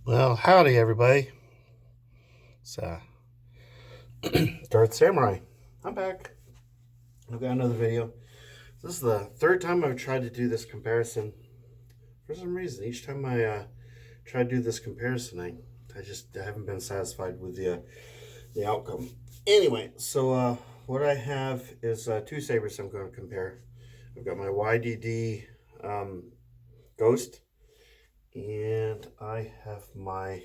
Well, howdy, everybody. It's Darth Samurai. I'm back. I've got another video. This is the third time I've tried to do this comparison. For some reason, each time I try to do this comparison, I haven't been satisfied with the outcome. Anyway, so what I have is two sabers I'm going to compare. I've got my YDD Ghost, and I have my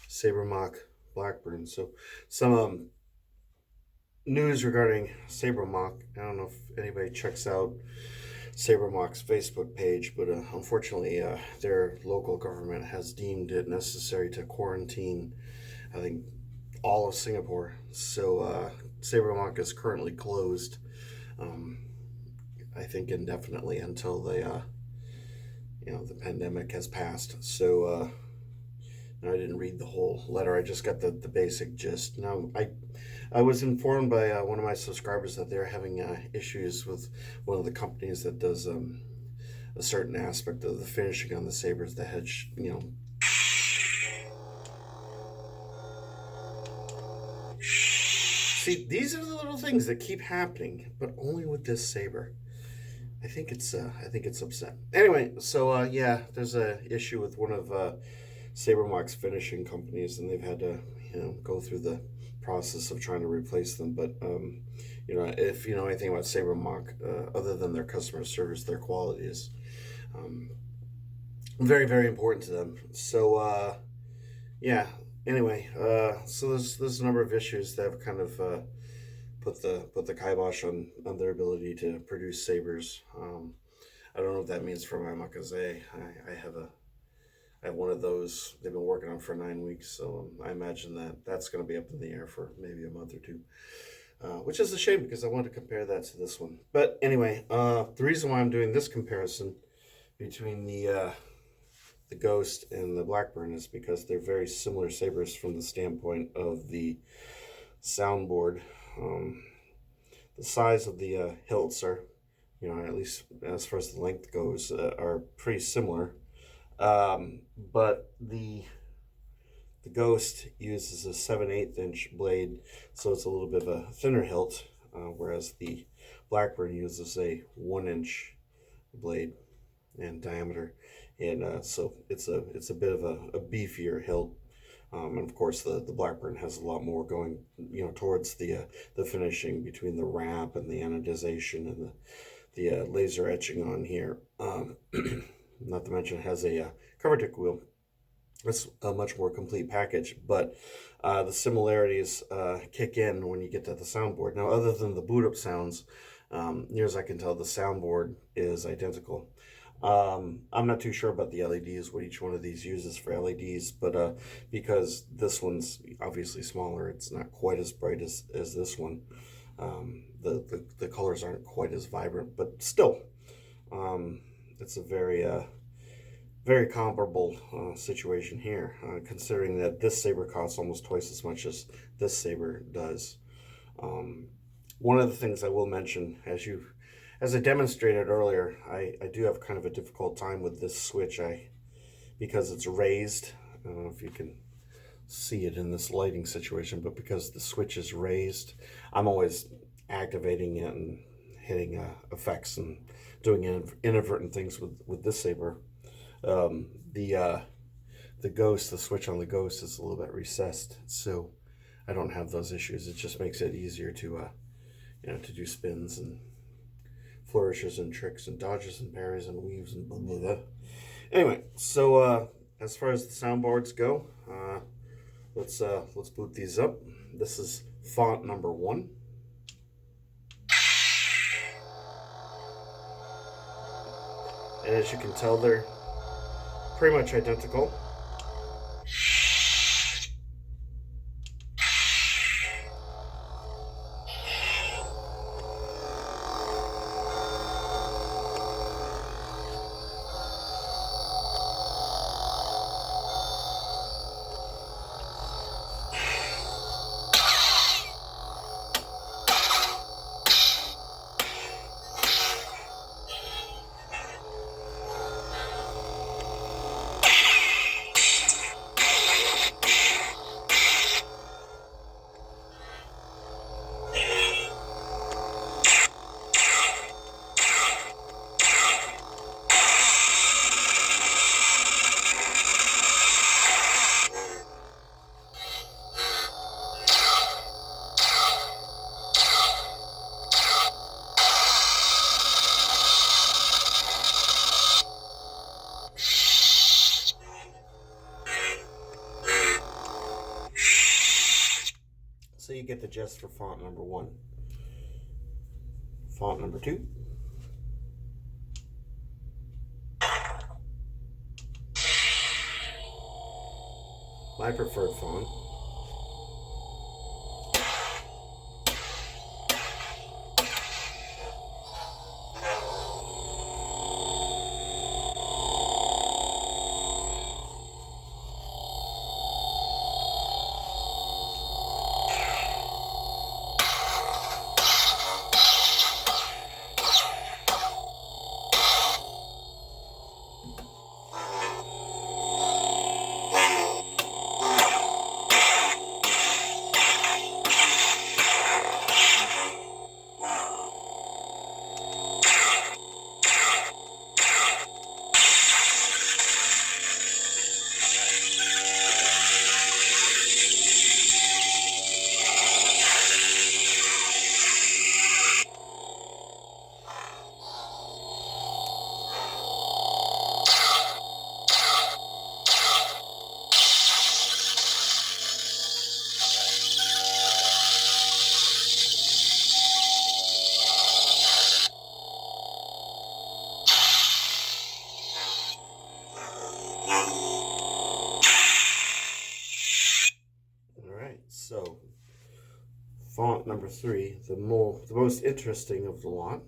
Sabermach Blackburn. So some news regarding Sabermach. I don't know if anybody checks out Sabermach's Facebook page, but unfortunately, their local government has deemed it necessary to quarantine, I think, all of Singapore. So Sabermach is currently closed, um, I think, indefinitely until the pandemic has passed. So I didn't read the whole letter. I just got the basic gist. Now, I was informed by one of my subscribers that they're having issues with one of the companies that does a certain aspect of the finishing on the sabers that had, See, these are the little things that keep happening, but only with this saber. I think it's upset. Anyway, so yeah, there's a issue with one of Sabermach's finishing companies, and they've had to go through the process of trying to replace them. But if you know anything about Sabermach, other than their customer service, their quality is very, very important to them. So yeah. Anyway, so there's a number of issues that have kind of put the kibosh on their ability to produce sabers. I don't know what that means for my Makaze. I have one of those they've been working on for 9 weeks, so I imagine that's going to be up in the air for maybe a month or two, which is a shame because I want to compare that to this one. But anyway, the reason why I'm doing this comparison between the Ghost and the Blackburn is because they're very similar sabers from the standpoint of the soundboard. The size of the hilts are, at least as far as the length goes, are pretty similar. But the Ghost uses a 7/8 inch blade, so it's a little bit of a thinner hilt, whereas the Blackburn uses a 1 inch blade in diameter, and so it's a bit of a beefier hilt. And of course, the Blackburn has a lot more going, towards the finishing between the wrap and the anodization and the laser etching on here. Not to mention it has a cover tick wheel. It's a much more complete package, but the similarities kick in when you get to the soundboard. Now, other than the boot up sounds, near as I can tell, the soundboard is identical. I'm not too sure about the LEDs, what each one of these uses for LEDs, but because this one's obviously smaller, it's not quite as bright as this one. The colors aren't quite as vibrant, but still, it's a very comparable situation here, considering that this saber costs almost twice as much as this saber does. One of the things I will mention, as I demonstrated earlier, I do have kind of a difficult time with this switch, because it's raised. I don't know if you can see it in this lighting situation, but because the switch is raised, I'm always activating it and hitting effects and doing inadvertent things with this saber. The Ghost, the switch on the Ghost is a little bit recessed, so I don't have those issues. It just makes it easier to to do spins and flourishes and tricks and dodges and parries and weaves and blah blah blah. Anyway, so as far as the soundboards go, let's boot these up. This is font number 1. And as you can tell, they're pretty much identical. you get the gist for font number 1. Font number 2. My preferred font. So, font number 3, the most interesting of the lot.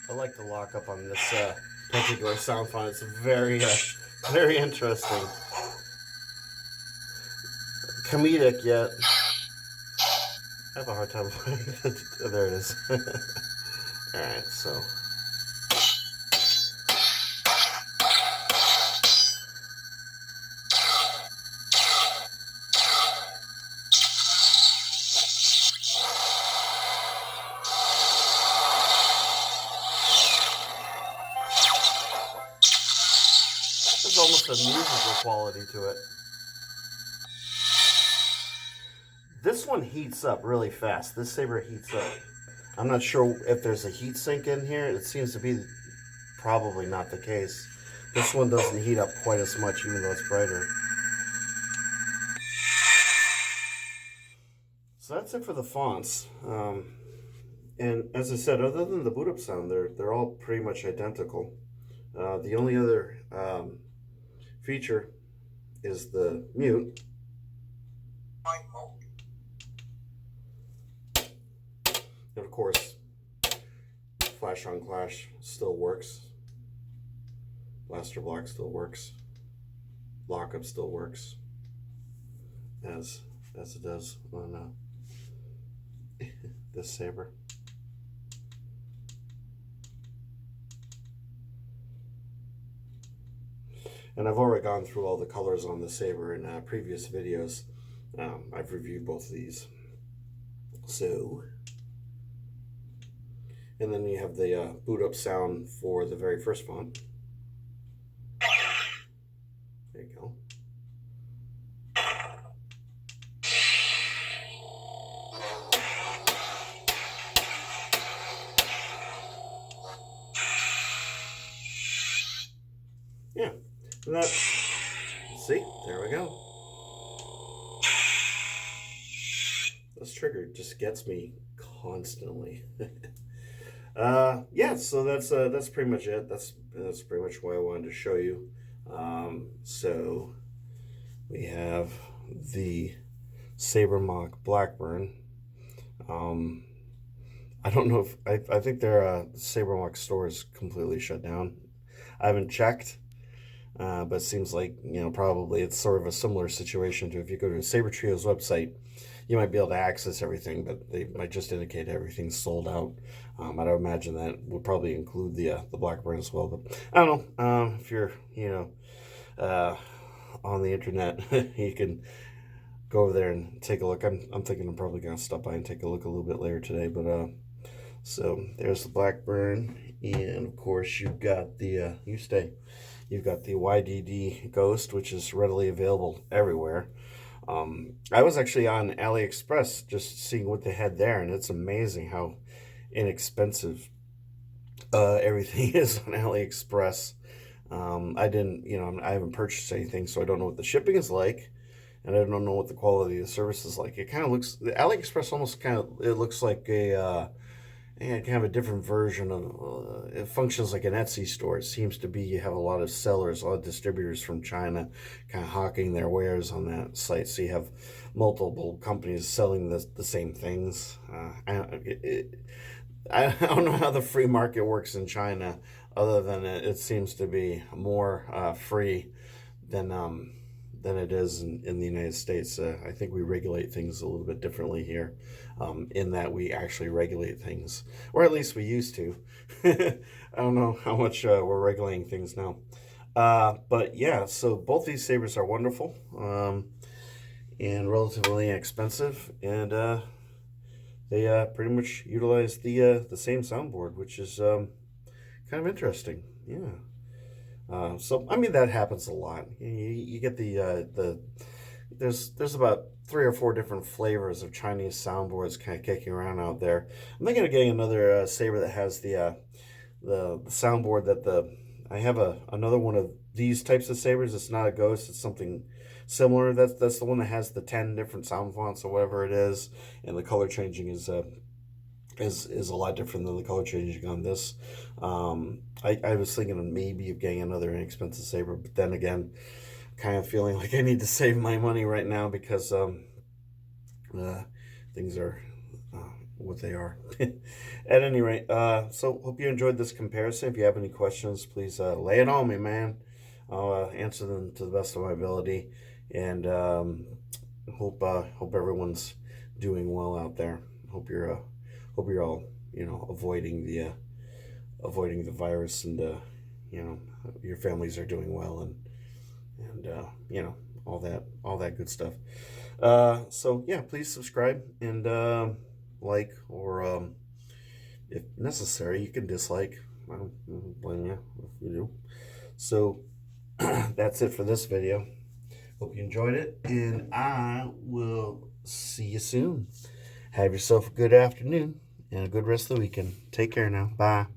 I like the lockup on this particular sound font. It's very, very interesting. Comedic yet. I have a hard time finding it. There it is. Alright, so. There's almost a musical quality to it. This one heats up really fast. This Saber heats up. I'm not sure if there's a heat sink in here. It seems to be probably not the case. This one doesn't heat up quite as much, even though it's brighter. So that's it for the fonts. And as I said, other than the boot up sound, they're all pretty much identical. The only other feature is the mute. And of course, flash on clash still works. Blaster block still works. Lockup still works. As it does on this Saber. And I've already gone through all the colors on the Saber in previous videos. I've reviewed both of these. So, and then you have the boot up sound for the very first font. There you go. Yeah, and that, see, there we go. This trigger just gets me constantly. Yeah, so that's pretty much it. That's pretty much what I wanted to show you. So we have the Sabermach Blackburn. I don't know if I think their Sabermach store is completely shut down. I haven't checked, but it seems like, you know, probably it's sort of a similar situation to if you go to Saber Trio's website, you might be able to access everything, but they might just indicate everything's sold out. I would imagine that would probably include the Blackburn as well. But I don't know, if you're, on the internet, you can go over there and take a look. I'm thinking I'm probably gonna stop by and take a look a little bit later today. But so there's the Blackburn, and of course you've got the you've got the YDD Ghost, which is readily available everywhere. I was actually on AliExpress just seeing what they had there, and it's amazing how inexpensive everything is on AliExpress. I didn't, I haven't purchased anything, so I don't know what the shipping is like, and I don't know what the quality of the service is like. It kind of looks, the AliExpress almost it looks like kind of a different version of, it functions like an Etsy store. It seems to be, you have a lot of sellers, a lot of distributors from China kind of hawking their wares on that site. So you have multiple companies selling the same things. I don't know how the free market works in China, other than it seems to be more free than it is in the United States. I think we regulate things a little bit differently here, in that we actually regulate things, or at least we used to. I don't know how much we're regulating things now. But yeah, so both these sabers are wonderful, and relatively inexpensive, and they pretty much utilize the same soundboard, which is kind of interesting. Yeah. So I mean, that happens a lot. You get there's about 3 or 4 different flavors of Chinese soundboards kind of kicking around out there. I'm thinking of getting another Saber that has the soundboard I have another one of these types of Sabers. It's not a Ghost. It's something similar. That's the one that has the 10 different sound fonts or whatever it is, and the color changing is a lot different than the color changing on this. I was thinking of maybe of getting another inexpensive Saber, but then again, kind of feeling like I need to save my money right now because things are what they are. At any rate, so hope you enjoyed this comparison. If you have any questions, please lay it on me, man. I'll answer them to the best of my ability, and hope everyone's doing well out there. Hope you're all avoiding the virus, and your families are doing well, and all that good stuff. So yeah, please subscribe and like, or if necessary, you can dislike. I don't blame you if you do. So that's it for this video. Hope you enjoyed it, and I will see you soon. Have yourself a good afternoon and a good rest of the weekend. Take care now. Bye.